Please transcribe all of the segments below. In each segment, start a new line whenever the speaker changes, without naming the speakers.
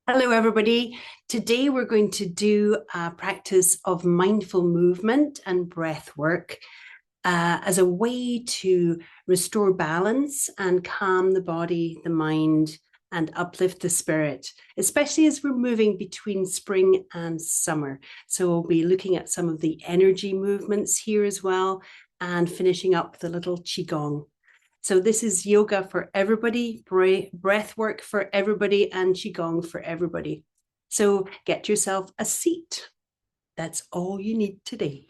Hello, everybody. Today we're going to do a practice of mindful movement and breath work as a way to restore balance and calm the body, the mind, and uplift the spirit, especially as we're moving between spring and summer. So we'll be looking at some of the energy movements here as well and finishing up with a little Qigong. So this is yoga for everybody, breath work for everybody, and Qigong for everybody. So get yourself a seat. That's all you need today.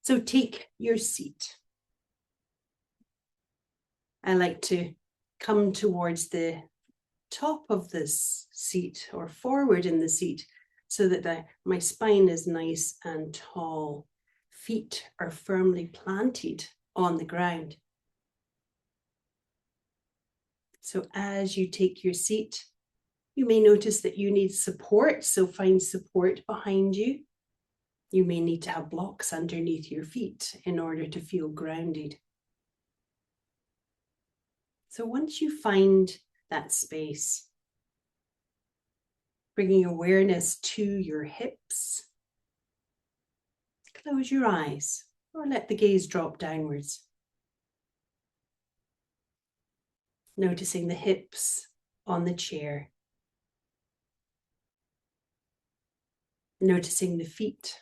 So take your seat. I like to come towards the top of this seat or forward in the seat so that my spine is nice and tall. Feet are firmly planted on the ground. So as you take your seat, you may notice that you need support, so find support behind you. You may need to have blocks underneath your feet in order to feel grounded. So once you find that space, bringing awareness to your hips, close your eyes or let the gaze drop downwards. Noticing the hips on the chair. Noticing the feet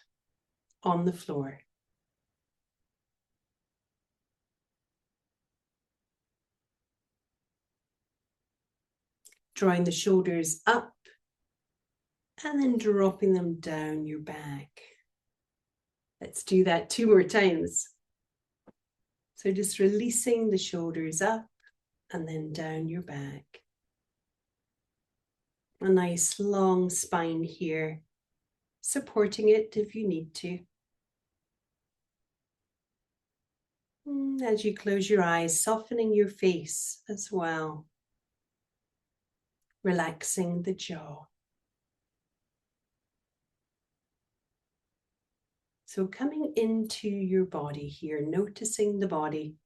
on the floor. Drawing the shoulders up and then dropping them down your back. Let's do that 2 more times. So just releasing the shoulders up and then down your back. A nice long spine here, supporting it if you need to. As you close your eyes, softening your face as well. Relaxing the jaw. So coming into your body here, noticing the body.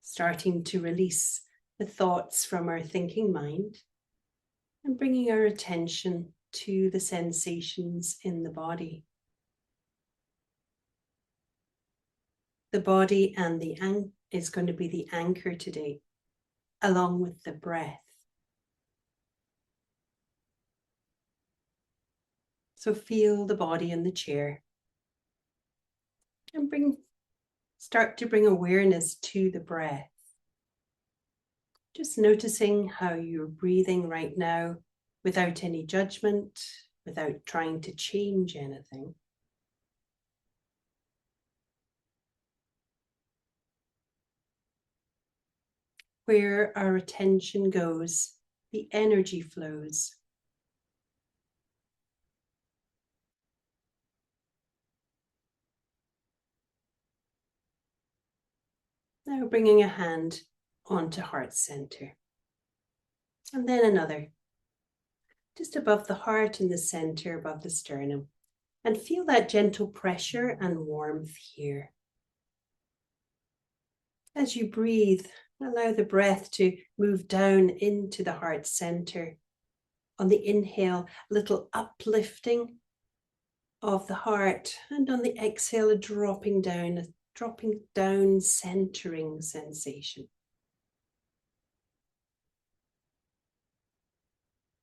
Starting to release the thoughts from our thinking mind and bringing our attention to the sensations in the body. The body and is going to be the anchor today, along with the breath. So feel the body in the chair and start to bring awareness to the breath. Just noticing how you're breathing right now without any judgment, without trying to change anything. Where our attention goes, the energy flows. Now bringing a hand onto heart center. And then another, just above the heart in the center, above the sternum. And feel that gentle pressure and warmth here. As you breathe, allow the breath to move down into the heart center. On the inhale, a little uplifting of the heart, and on the exhale, a dropping down, centering sensation.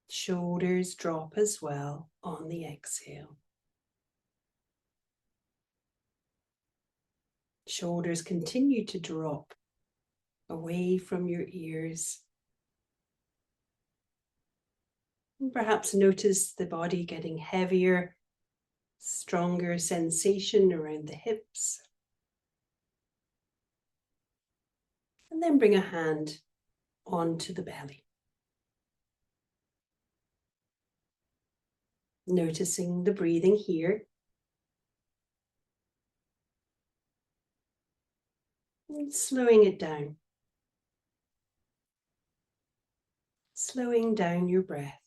Shoulders drop as well on the exhale. Shoulders continue to drop away from your ears. And perhaps notice the body getting heavier, stronger sensation around the hips. And then bring a hand onto the belly. Noticing the breathing here. And slowing it down. Slowing down your breath.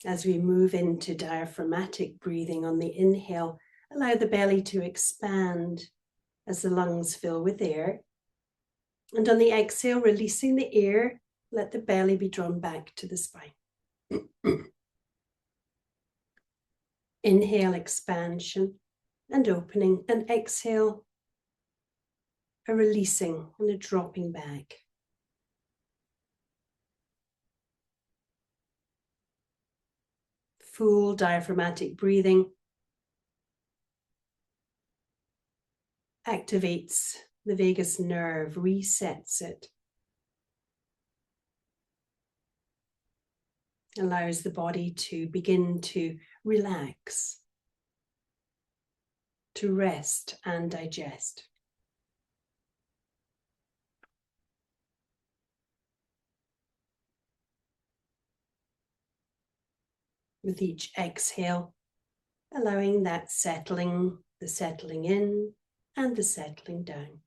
As we move into diaphragmatic breathing on the inhale, Allow the belly to expand as the lungs fill with air. And on the exhale, releasing the air, let the belly be drawn back to the spine. Inhale, expansion and opening, and exhale, a releasing and a dropping back. Full diaphragmatic breathing activates the vagus nerve, resets it, allows the body to begin to relax, to rest and digest. With each exhale, allowing that settling, the settling in and the settling down.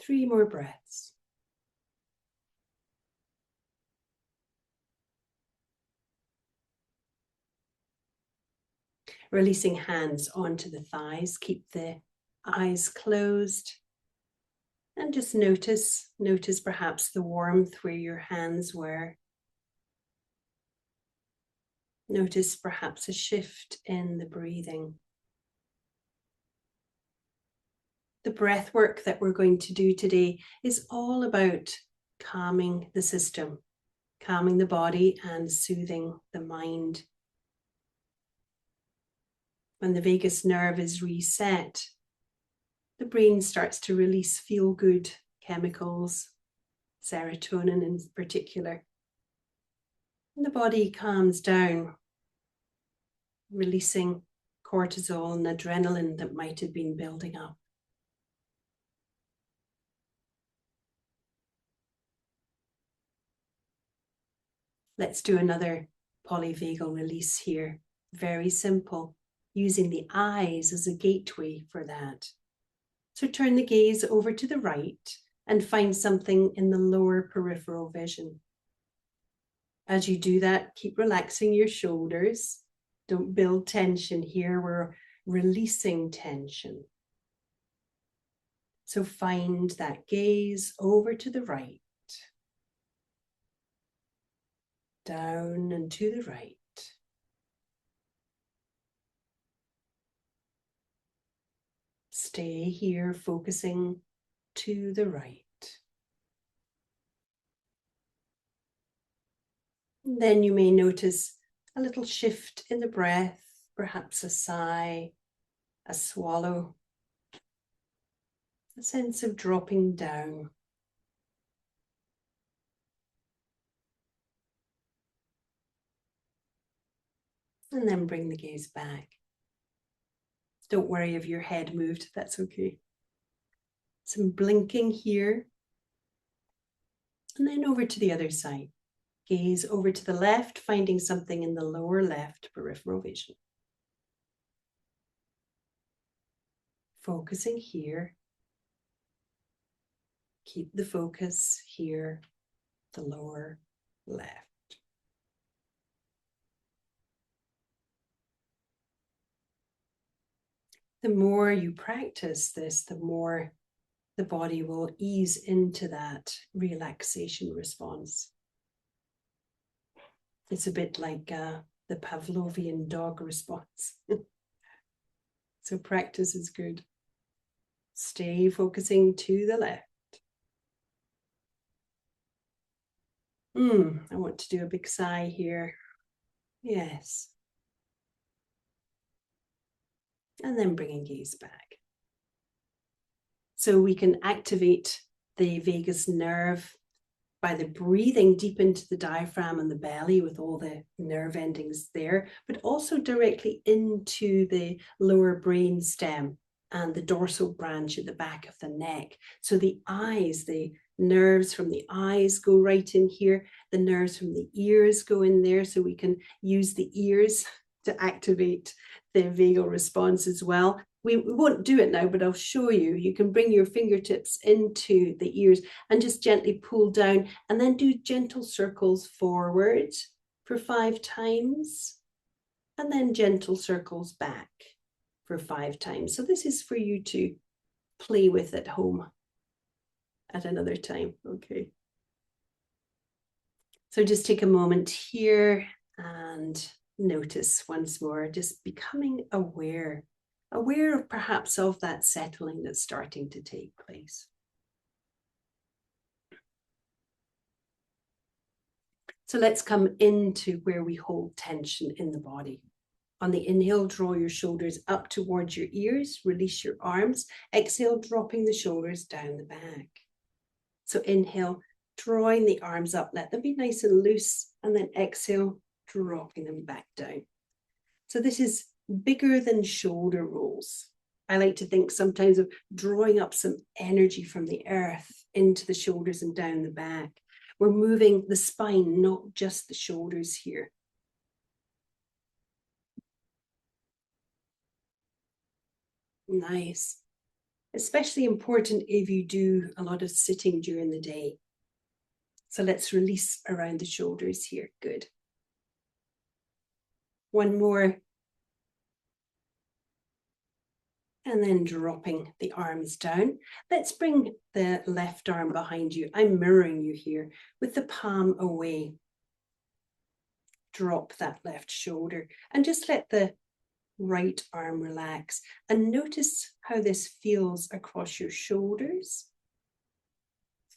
Three more breaths. Releasing hands onto the thighs, keep the eyes closed. And just notice perhaps the warmth where your hands were. Notice perhaps a shift in the breathing. The breath work that we're going to do today is all about calming the system, calming the body and soothing the mind. When the vagus nerve is reset, the brain starts to release feel-good chemicals, serotonin in particular. And the body calms down, releasing cortisol and adrenaline that might have been building up. Let's do another polyvagal release here. Very simple, using the eyes as a gateway for that. So turn the gaze over to the right and find something in the lower peripheral vision. As you do that, keep relaxing your shoulders. Don't build tension here. We're releasing tension. So find that gaze over to the right. Down and to the right. Stay here, focusing to the right. And then you may notice a little shift in the breath, perhaps a sigh, a swallow, a sense of dropping down. And then bring the gaze back. Don't worry if your head moved, that's okay. Some blinking here. And then over to the other side. Gaze over to the left, finding something in the lower left peripheral vision. Focusing here. Keep the focus here, the lower left. The more you practice this, the more the body will ease into that relaxation response. It's a bit like the Pavlovian dog response. So practice is good. Stay focusing to the left. I want to do a big sigh here. Yes. And then bringing gaze back. So we can activate the vagus nerve by the breathing deep into the diaphragm and the belly with all the nerve endings there, but also directly into the lower brain stem and the dorsal branch at the back of the neck. So the eyes, the nerves from the eyes go right in here, the nerves from the ears go in there, so we can use the ears to activate the vagal response as well. we won't do it now, but I'll show you. You can bring your fingertips into the ears and just gently pull down, and then do gentle circles forward for 5 times, and then gentle circles back for 5 times. So this is for you to play with at home at another time. Okay. So just take a moment here and notice once more, just becoming aware of perhaps of that settling that's starting to take place. So let's come into where we hold tension in the body. On the inhale, draw your shoulders up towards your ears, release your arms. Exhale, dropping the shoulders down the back. So inhale, drawing the arms up, let them be nice and loose, and then exhale, dropping them back down. So this is bigger than shoulder rolls. I like to think sometimes of drawing up some energy from the earth into the shoulders and down the back. We're moving the spine, not just the shoulders here. Nice. Especially important if you do a lot of sitting during the day. So let's release around the shoulders here. Good. One more. And then dropping the arms down. Let's bring the left arm behind you. I'm mirroring you here with the palm away. Drop that left shoulder and just let the right arm relax. And notice how this feels across your shoulders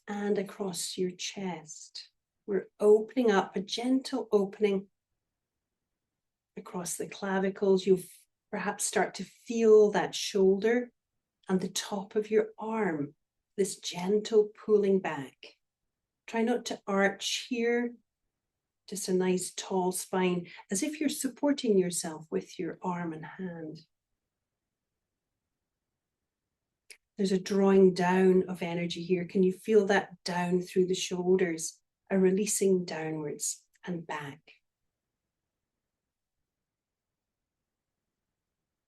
and across your chest. We're opening up, a gentle opening across the clavicles. You'll perhaps start to feel that shoulder and the top of your arm, this gentle pulling back. Try not to arch here, just a nice tall spine, as if you're supporting yourself with your arm and hand. There's a drawing down of energy here. Can you feel that down through the shoulders, a releasing downwards and back?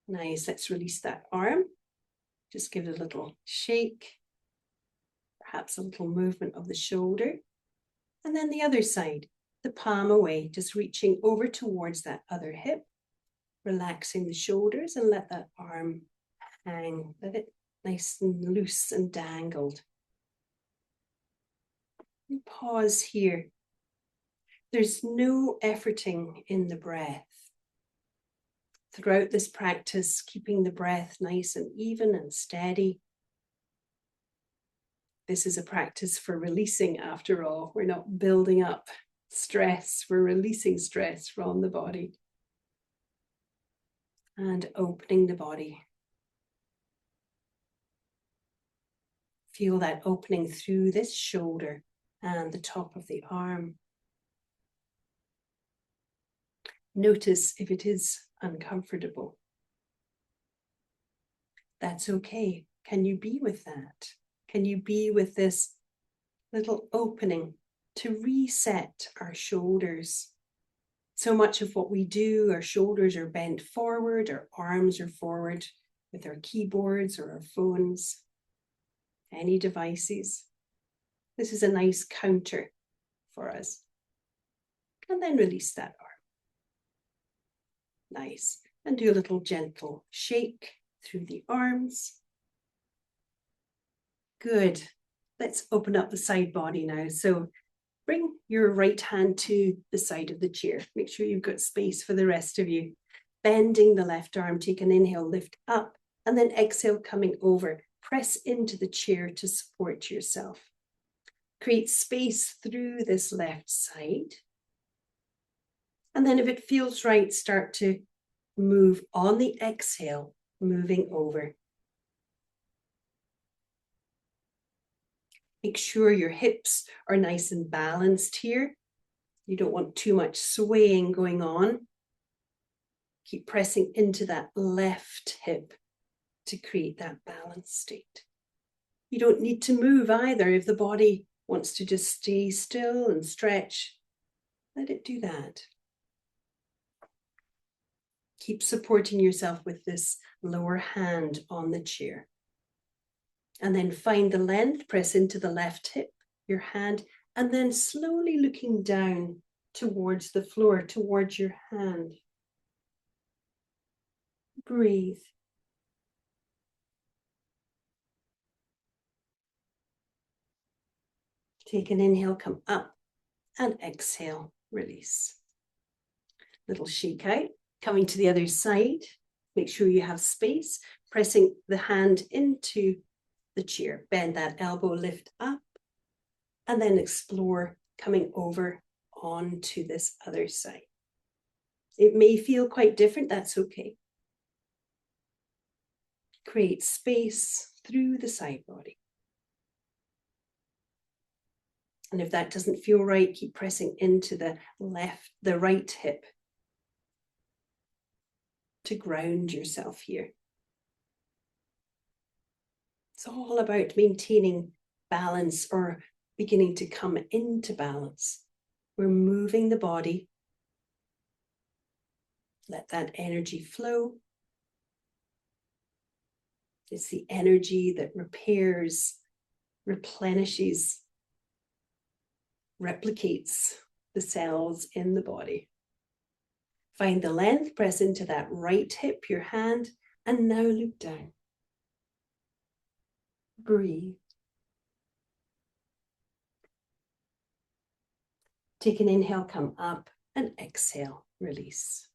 Nice, let's release that arm. Just give it a little shake, perhaps a little movement of the shoulder. And then the other side, the palm away, just reaching over towards that other hip, relaxing the shoulders and let that arm hang, let it nice and loose and dangled. And pause here. There's no efforting in the breath. Throughout this practice, keeping the breath nice and even and steady. This is a practice for releasing after all. We're not building up stress, we're releasing stress from the body. And opening the body. Feel that opening through this shoulder and the top of the arm. Notice if it is uncomfortable. That's okay. Can you be with that? Can you be with this little opening to reset our shoulders? So much of what we do, our shoulders are bent forward, our arms are forward with our keyboards or our phones, any devices. This is a nice counter for us. And then release that arm. Nice. And do a little gentle shake through the arms. Good. Let's open up the side body now. So bring your right hand to the side of the chair. Make sure you've got space for the rest of you. Bending the left arm, take an inhale, lift up, and then exhale, coming over. Press into the chair to support yourself. Create space through this left side. And then if it feels right, start to move on the exhale, moving over. Make sure your hips are nice and balanced here. You don't want too much swaying going on. Keep pressing into that left hip to create that balanced state. You don't need to move either. If the body wants to just stay still and stretch, let it do that. Keep supporting yourself with this lower hand on the chair. And then find the length, press into the left hip, your hand, and then slowly looking down towards the floor, towards your hand. Breathe. Take an inhale, come up, and exhale, release. Little shake out, coming to the other side. Make sure you have space, pressing the hand into the chair. Bend that elbow, lift up, and then explore coming over onto this other side. It may feel quite different, that's okay. Create space through the side body. And if that doesn't feel right, keep pressing into the right hip to ground yourself here. It's all about maintaining balance or beginning to come into balance. We're moving the body. Let that energy flow. It's the energy that repairs, replenishes, replicates the cells in the body. Find the length, press into that right hip, your hand, and now look down. Breathe. Take an inhale, come up, and exhale, release.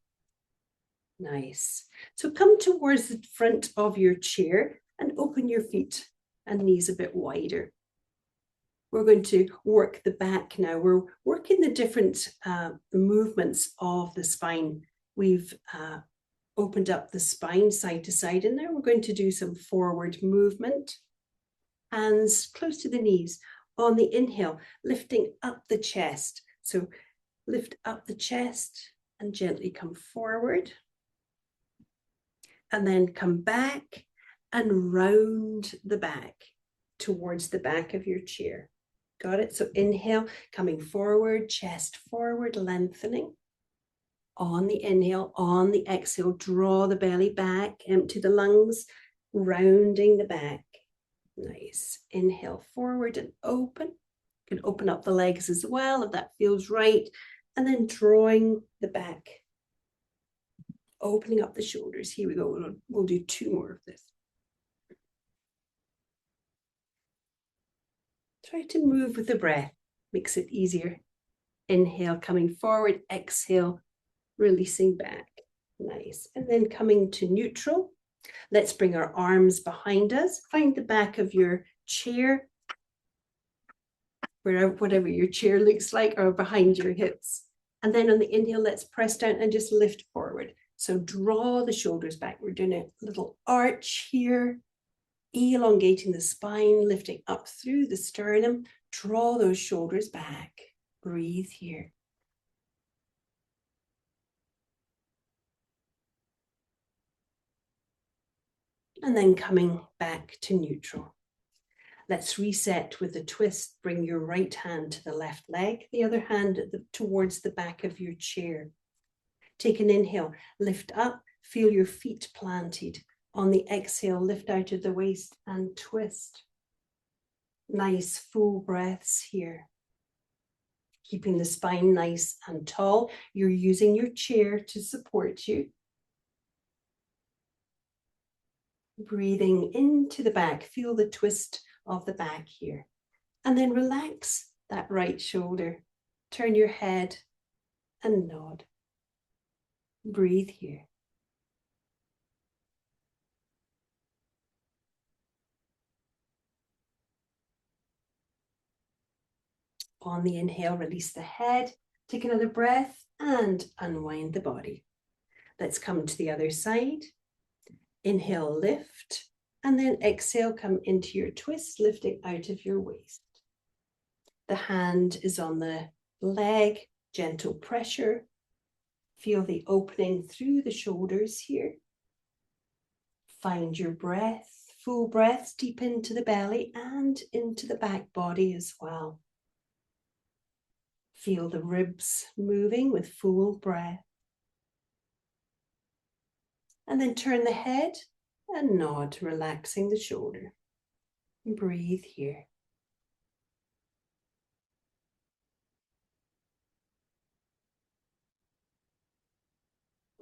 Nice. So come towards the front of your chair and open your feet and knees a bit wider. We're going to work the back now. We're working the different movements of the spine. We've opened up the spine side to side, and now we're going to do some forward movement. Hands close to the knees. On the inhale, lifting up the chest. So lift up the chest and gently come forward. And then come back and round the back towards the back of your chair. Got it? So inhale, coming forward, chest forward, lengthening. On the inhale, on the exhale, draw the belly back, empty the lungs, rounding the back. Nice. Inhale forward and open. You can open up the legs as well if that feels right. And then drawing the back. Opening up the shoulders. Here we go. We'll do 2 more of this. Try to move with the breath. Makes it easier. Inhale, coming forward. Exhale, releasing back. Nice. And then coming to neutral. Let's bring our arms behind us. Find the back of your chair, whatever your chair looks like, or behind your hips. And then on the inhale, let's press down and just lift forward. So draw the shoulders back. We're doing a little arch here, elongating the spine, lifting up through the sternum. Draw those shoulders back. Breathe here. And then coming back to neutral. Let's reset with a twist. Bring your right hand to the left leg, the other hand towards the back of your chair. Take an inhale, lift up, feel your feet planted. On the exhale, lift out of the waist and twist. Nice full breaths here. Keeping the spine nice and tall. You're using your chair to support you. Breathing into the back, feel the twist of the back here. And then relax that right shoulder. Turn your head and nod. Breathe here. On the inhale, release the head. Take another breath and unwind the body. Let's come to the other side. Inhale, lift, and then exhale, come into your twist, lifting out of your waist. The hand is on the leg, gentle pressure. Feel the opening through the shoulders here. Find your breath, full breaths deep into the belly and into the back body as well. Feel the ribs moving with full breath. And then turn the head and nod, relaxing the shoulder. Breathe here.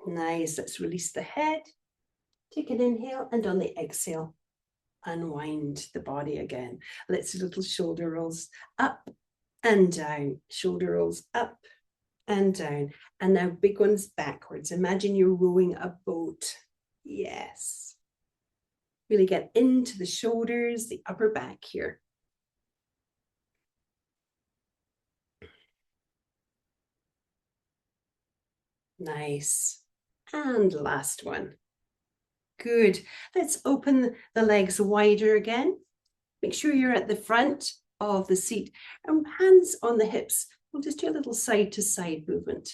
Nice. Let's release the head. Take an inhale, and on the exhale, unwind the body again. Let's do little shoulder rolls up and down. Shoulder rolls up and down. And now big ones backwards. Imagine you're rowing a boat. Yes. Really get into the shoulders, the upper back here. Nice. And last one. Good. Let's open the legs wider again. Make sure you're at the front of the seat and hands on the hips. We'll just do a little side to side movement.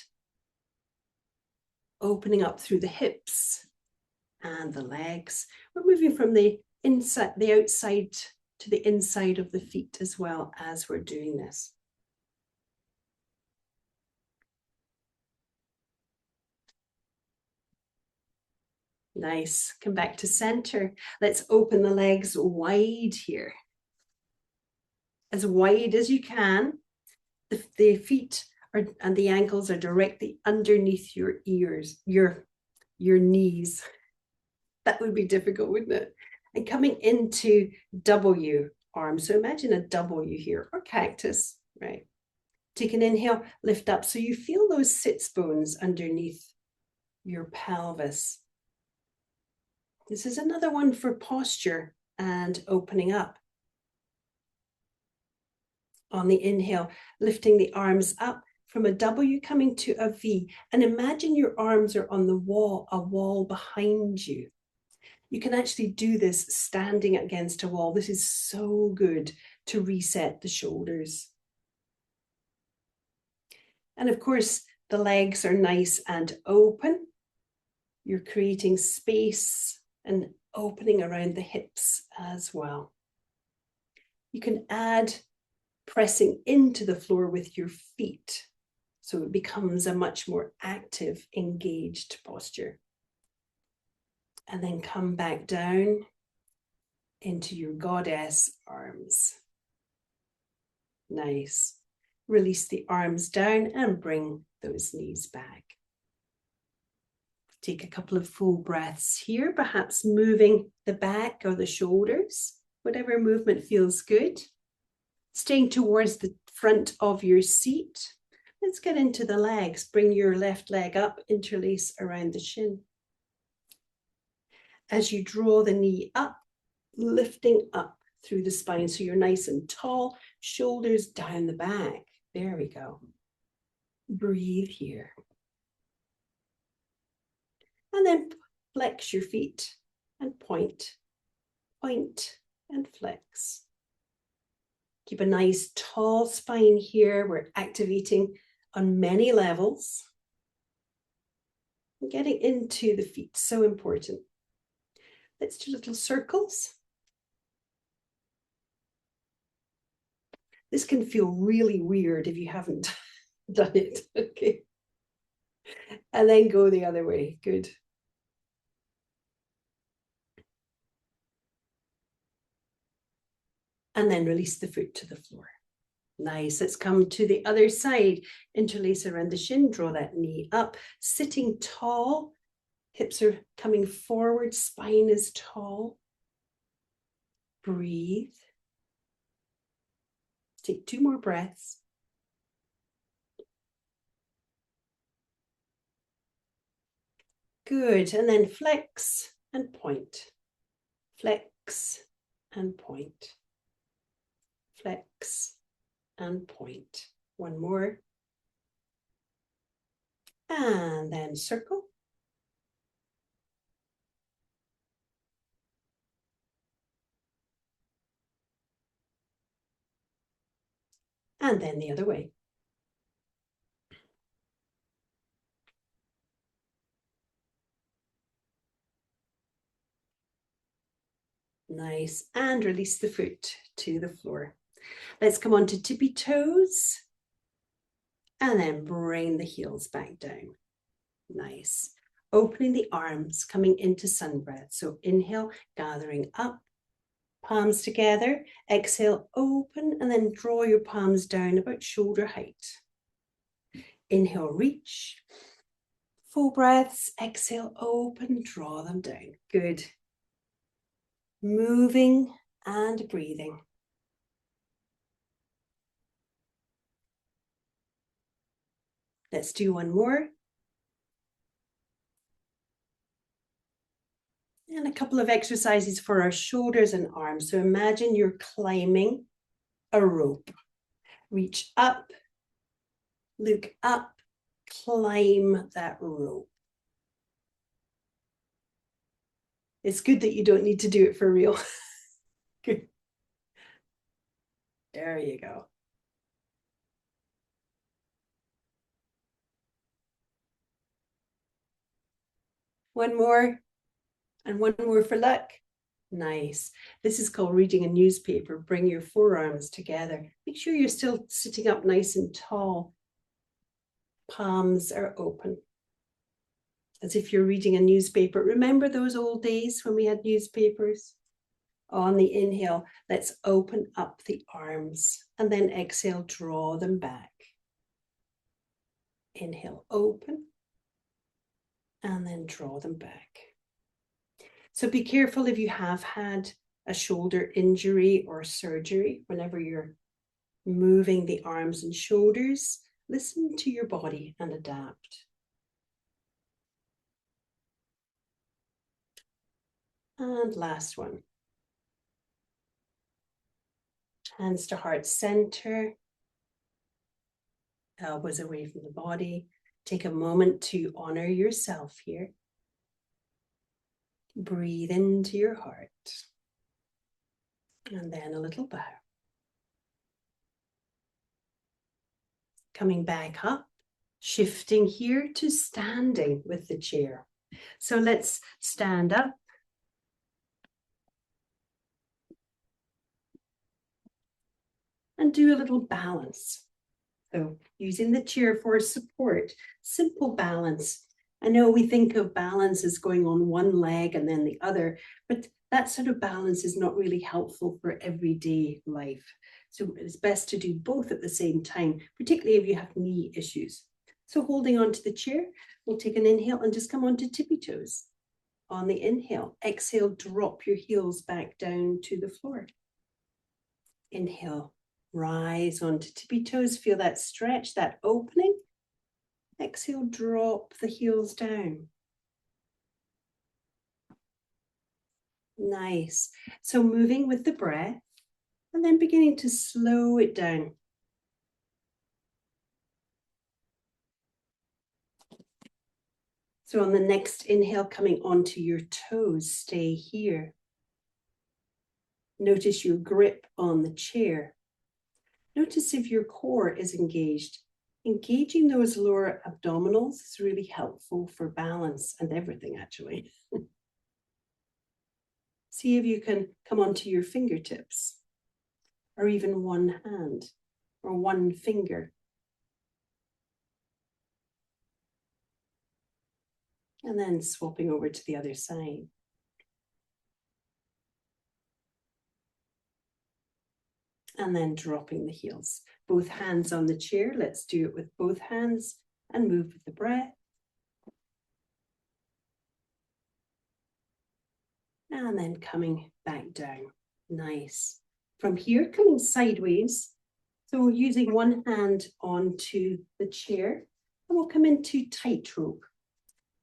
Opening up through the hips and the legs. We're moving from the inside, the outside to the inside of the feet as well as we're doing this. Nice. Come back to center. Let's open the legs wide here. As wide as you can. The feet and the ankles are directly underneath your ears, your knees. That would be difficult, wouldn't it? And coming into W arm. So imagine a W here, or cactus, right? Take an inhale, lift up. So you feel those sits bones underneath your pelvis. This is another one for posture and opening up. On the inhale, lifting the arms up from a W coming to a V. And imagine your arms are on the wall, a wall behind you. You can actually do this standing against a wall. This is so good to reset the shoulders. And of course, the legs are nice and open. You're creating space and opening around the hips as well. You can add pressing into the floor with your feet, so it becomes a much more active, engaged posture. And then come back down into your goddess arms. Nice. Release the arms down and bring those knees back. Take a couple of full breaths here, perhaps moving the back or the shoulders, whatever movement feels good. Staying towards the front of your seat. Let's get into the legs. Bring your left leg up, interlace around the shin. As you draw the knee up, lifting up through the spine so you're nice and tall, shoulders down the back. There we go. Breathe here. And then flex your feet and point, point and flex. Keep a nice tall spine here. We're activating on many levels. Getting into the feet, so important. Let's do little circles. This can feel really weird if you haven't done it. Okay. And then go the other way. Good. And then release the foot to the floor. Nice. Let's come to the other side. Interlace around the shin. Draw that knee up. Sitting tall. Hips are coming forward. Spine is tall. Breathe. Take 2 more breaths. Good. And then flex and point. Flex and point. Flex and point. One more. And then circle. And then the other way. Nice. And release the foot to the floor. Let's come on to tippy toes. And then bring the heels back down. Nice. opening the arms, coming into sun breath. So inhale, gathering up, palms together. Exhale, open, and then draw your palms down about shoulder height. Inhale, reach. Full breaths. Exhale, open, draw them down. Good. Moving and breathing. Let's do one more. And a couple of exercises for our shoulders and arms. So imagine you're climbing a rope. Reach up, look up, climb that rope. It's good that you don't need to do it for real. Good. There you go. One more, and one more for luck. Nice. This is called reading a newspaper. Bring your forearms together. Make sure you're still sitting up nice and tall. Palms are open, as if you're reading a newspaper. Remember those old days when we had newspapers? On the inhale, let's open up the arms, and then exhale, draw them back. Inhale, open, and then draw them back. So be careful if you have had a shoulder injury or surgery. Whenever you're moving the arms and shoulders, listen to your body and adapt. And last one. Hands to heart center. Elbows away from the body. Take a moment to honor yourself here. Breathe into your heart. And then a little bow. Coming back up, shifting here to standing with the chair. So let's stand up. And do a little balance. So using the chair for support, simple balance. I know we think of balance as going on one leg and then the other, but that sort of balance is not really helpful for everyday life. So it's best to do both at the same time, particularly if you have knee issues. So holding onto the chair, we'll take an inhale and just come onto tippy toes. On the inhale, exhale, drop your heels back down to the floor. Inhale, rise onto tippy toes, feel that stretch, that opening. Exhale, drop the heels down. Nice. So moving with the breath and then beginning to slow it down. So on the next inhale, coming onto your toes, stay here. Notice your grip on the chair. Notice if your core is engaged. Engaging those lower abdominals is really helpful for balance and everything, actually. See if you can come onto your fingertips, or even one hand, or one finger. And then swapping over to the other side. And then dropping the heels. Both hands on the chair. Let's do it with both hands and move with the breath. And then coming back down. Nice. From here, coming sideways. So using one hand onto the chair, and we'll come into tightrope.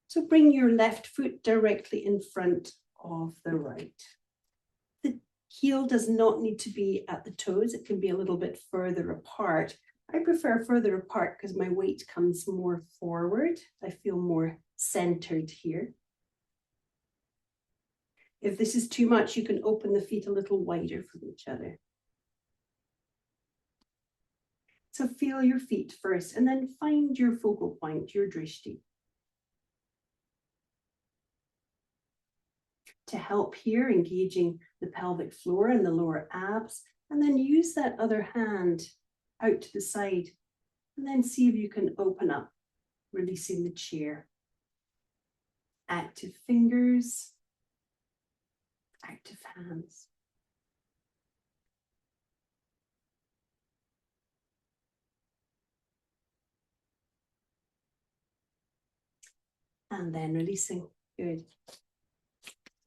So bring your left foot directly in front of the right. The heel does not need to be at the toes. It can be a little bit further apart. I prefer further apart because my weight comes more forward. I feel more centered here. If this is too much, you can open the feet a little wider from each other. So feel your feet first and then find your focal point, your drishti. To help here, engaging the pelvic floor and the lower abs, and then use that other hand out to the side, and then see if you can open up, releasing the chair. active fingers, active hands. And then releasing. Good.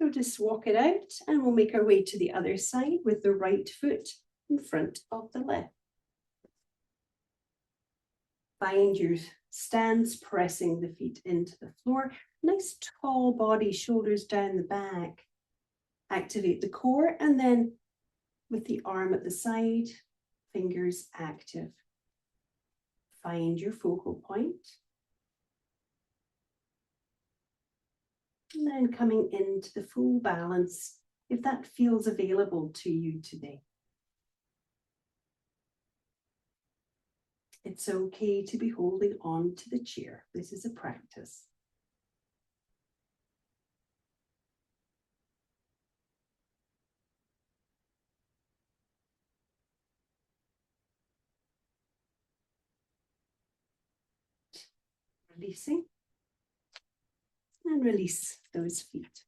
So just walk it out and we'll make our way to the other side with the right foot in front of the left. Find your stance, pressing the feet into the floor. Nice tall body, shoulders down the back. Activate the core and then with the arm at the side, fingers active. Find your focal point. And then coming into the full balance, if that feels available to you today. It's okay to be holding on to the chair. This is a practice. Releasing. And release those feet.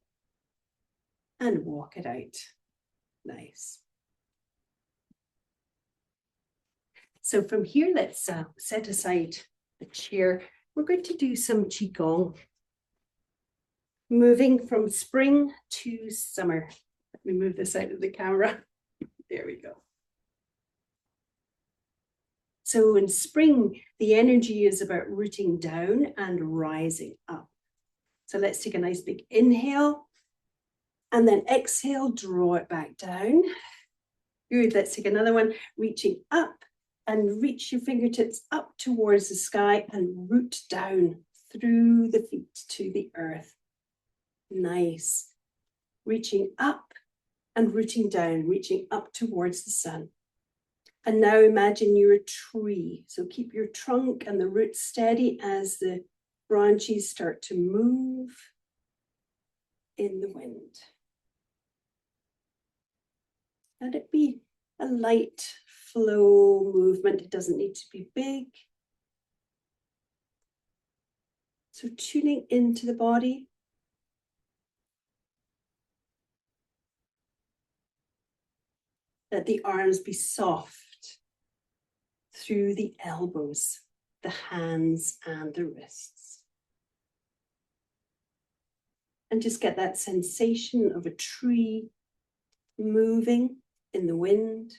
And walk it out. Nice. So from here, let's set aside the chair. We're going to do some Qigong. Moving from spring to summer. Let me move this out of the camera. There we go. So in spring, the energy is about rooting down and rising up. So let's take a nice big inhale and then exhale, draw it back down. Good, let's take another one, reaching up and reach your fingertips up towards the sky and root down through the feet to the earth. Nice. Reaching up and rooting down, reaching up towards the sun. And now imagine you're a tree. So keep your trunk and the roots steady as the branches start to move in the wind. Let it be a light flow movement. It doesn't need to be big. So tuning into the body. Let the arms be soft through the elbows, the hands and the wrists. And just get that sensation of a tree moving in the wind.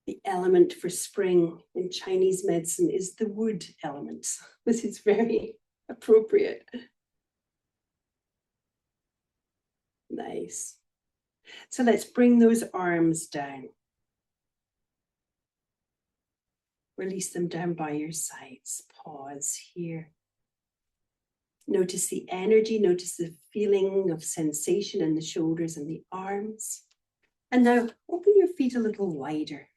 The element for spring in Chinese medicine is the wood element. This is very appropriate. Nice. So let's bring those arms down. Release them down by your sides. Pause here. Notice the energy, notice the feeling of sensation in the shoulders and the arms. And now open your feet a little wider.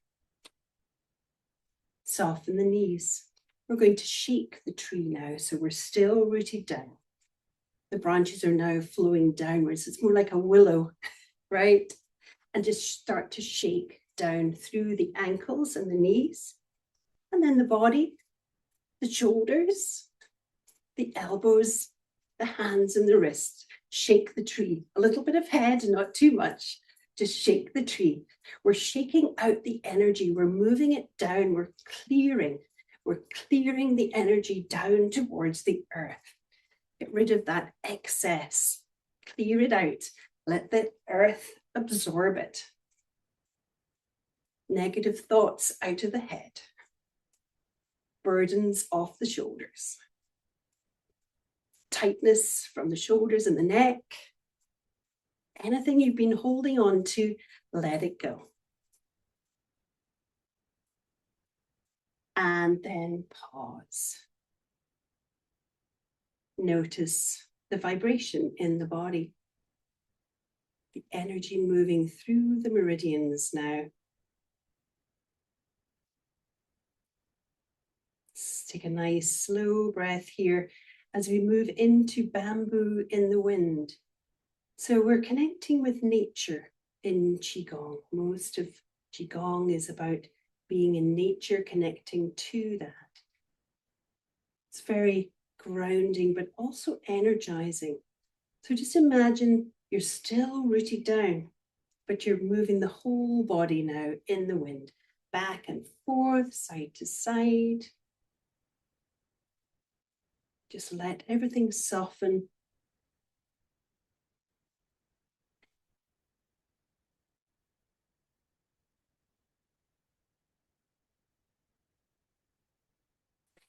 Soften the knees. We're going to shake the tree now, so we're still rooted down. The branches are now flowing downwards. It's more like a willow, right? And just start to shake down through the ankles and the knees. And then the body, the shoulders, the elbows, the hands and the wrists. Shake the tree. A little bit of head, not too much. Just shake the tree. We're shaking out the energy. We're moving it down. We're clearing the energy down towards the earth. Get rid of that excess. Clear it out. Let the earth absorb it. Negative thoughts out of the head. Burdens off the shoulders. Tightness from the shoulders and the neck. Anything you've been holding on to, let it go. And then pause. Notice the vibration in the body. The energy moving through the meridians now. Let's take a nice slow breath here as we move into bamboo in the wind. So we're connecting with nature in Qigong. Most of Qigong is about being in nature, connecting to that. It's very grounding, but also energizing. So just imagine you're still rooted down, but you're moving the whole body now in the wind, back and forth, side to side. Just let everything soften.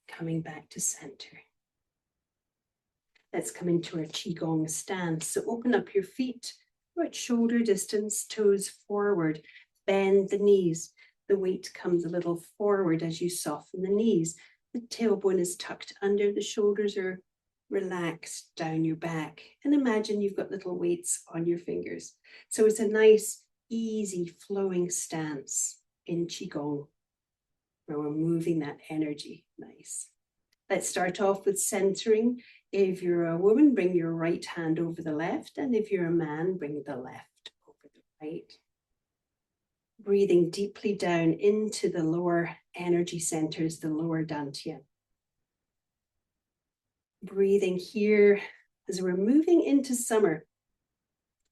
Coming back to center. Let's come into our Qigong stance. So open up your feet, about shoulder distance, toes forward. Bend the knees. The weight comes a little forward as you soften the knees. The tailbone is tucked under, the shoulders are relaxed down your back. And imagine you've got little weights on your fingers. So it's a nice, easy, flowing stance in Qigong, where we're moving that energy. Nice. Let's start off with centering. If you're a woman, bring your right hand over the left. And if you're a man, bring the left over the right. Breathing deeply down into the lower energy centers, the lower dantian. Breathing here as we're moving into summer.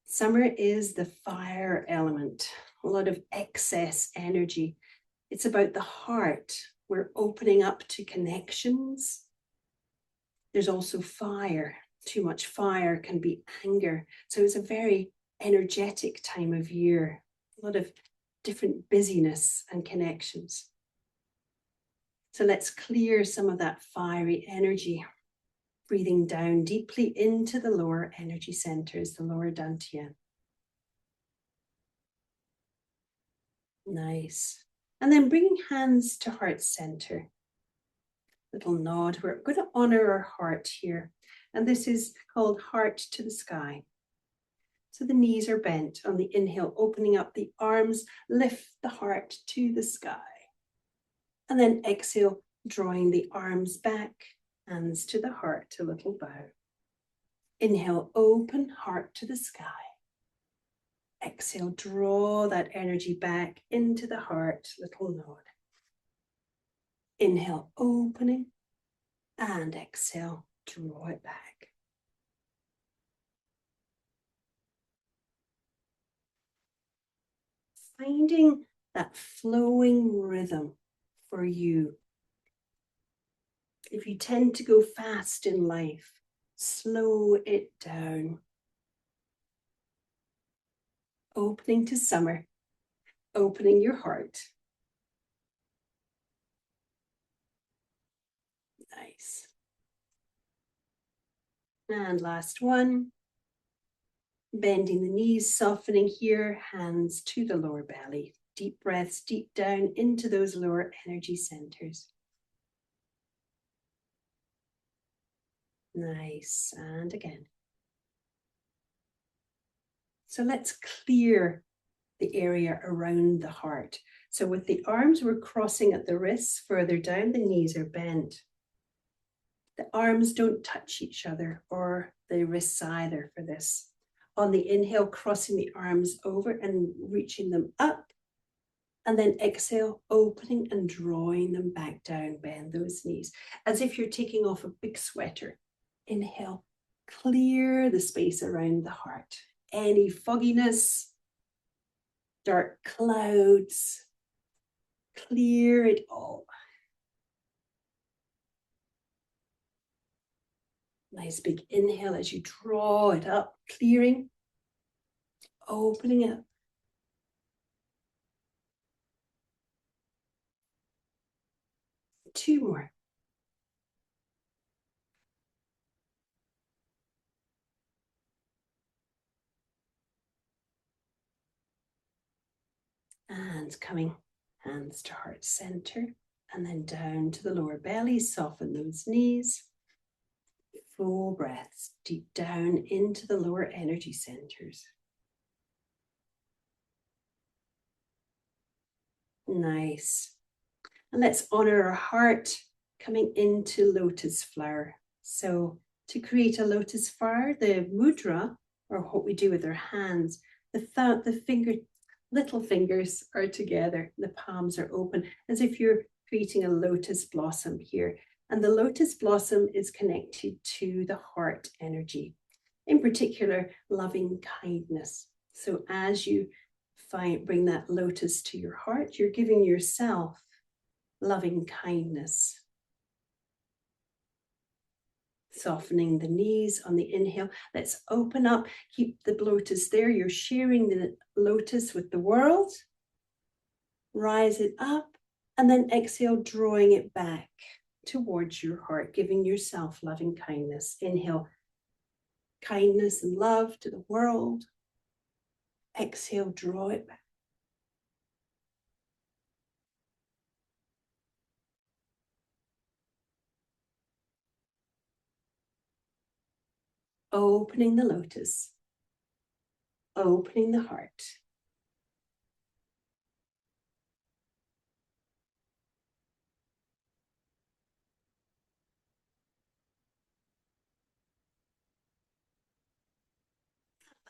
Summer is the fire element, a lot of excess energy. It's about the heart. We're opening up to connections. There's also fire. Too much fire can be anger. So it's a very energetic time of year. A lot of different busyness and connections. So let's clear some of that fiery energy. Breathing down deeply into the lower energy centers, the lower dantian. Nice. And then bringing hands to heart center. Little nod. We're going to honor our heart here. And this is called heart to the sky. So the knees are bent on the inhale, opening up the arms, lift the heart to the sky. And then exhale, drawing the arms back, hands to the heart, a little bow. Inhale, open, heart to the sky. Exhale, draw that energy back into the heart, little nod. Inhale, opening, and exhale, draw it back. Finding that flowing rhythm for you. If you tend to go fast in life, slow it down. Opening to summer, opening your heart. Nice. And last one. Bending the knees, softening here, hands to the lower belly. Deep breaths deep down into those lower energy centers. Nice. And again. So let's clear the area around the heart. So with the arms, we're crossing at the wrists. Further down, the knees are bent. The arms don't touch each other, or the wrists either for this. On the inhale, crossing the arms over and reaching them up. And then exhale, opening and drawing them back down. Bend those knees as if you're taking off a big sweater. Inhale, clear the space around the heart. Any fogginess, dark clouds, clear it all. Nice big inhale as you draw it up, clearing, opening up. Two more. And coming hands to heart center, and then down to the lower belly, soften those knees. Full breaths deep down into the lower energy centers. Nice. And let's honor our heart coming into lotus flower. So to create a lotus flower, the mudra, or what we do with our hands, the little fingers are together, the palms are open, as if you're creating a lotus blossom here. And the lotus blossom is connected to the heart energy, in particular, loving kindness. So as you bring that lotus to your heart, you're giving yourself loving kindness. Softening the knees on the inhale. Let's open up, keep the lotus there. You're sharing the lotus with the world. Rise it up, and then exhale, drawing it back towards your heart, giving yourself loving kindness. Inhale, kindness and love to the world. Exhale, draw it back. Opening the lotus, opening the heart.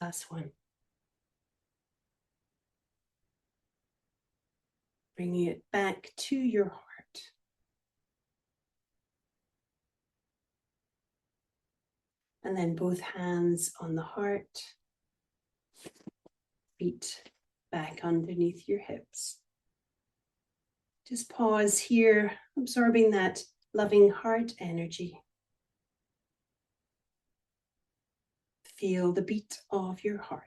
Last one. Bringing it back to your heart. And then both hands on the heart. Feet back underneath your hips. Just pause here, absorbing that loving heart energy. Feel the beat of your heart.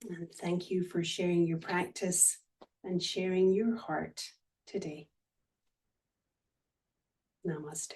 And thank you for sharing your practice and sharing your heart today. Namaste.